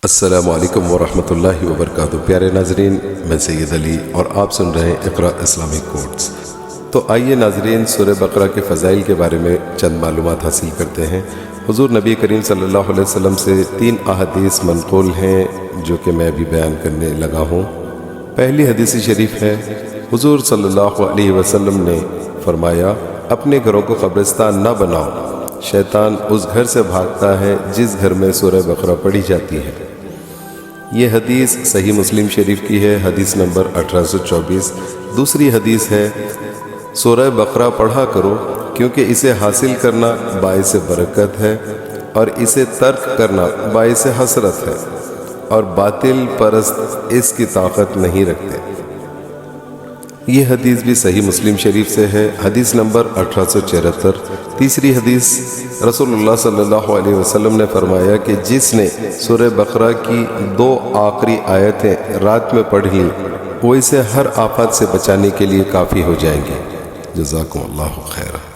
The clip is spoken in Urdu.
السلام علیکم ورحمۃ اللہ وبرکاتہ۔ پیارے ناظرین، میں سید علی اور آپ سن رہے ہیں اقرا اسلامک کوٹس۔ تو آئیے ناظرین، سورہ بقرہ کے فضائل کے بارے میں چند معلومات حاصل کرتے ہیں۔ حضور نبی کریم صلی اللہ علیہ وسلم سے 3 احادیث منقول ہیں جو کہ میں بھی بیان کرنے لگا ہوں۔ پہلی حدیث شریف ہے، حضور صلی اللہ علیہ وسلم نے فرمایا، اپنے گھروں کو قبرستان نہ بناؤ، شیطان اس گھر سے بھاگتا ہے جس گھر میں سورہ بقرہ پڑھی جاتی ہے۔ یہ حدیث صحیح مسلم شریف کی ہے، حدیث نمبر 1824۔ دوسری حدیث ہے، سورہ بقرہ پڑھا کرو کیونکہ اسے حاصل کرنا باعث برکت ہے اور اسے ترک کرنا باعث حسرت ہے، اور باطل پرست اس کی طاقت نہیں رکھتے۔ یہ حدیث بھی صحیح مسلم شریف سے ہے، حدیث نمبر 1874۔ تیسری حدیث، رسول اللہ صلی اللہ علیہ وسلم نے فرمایا کہ جس نے سورہ بقرہ کی 2 آخری آیتیں رات میں پڑھ لی، وہ اسے ہر آفت سے بچانے کے لیے کافی ہو جائیں گے۔ جزاکم اللہ خیرا۔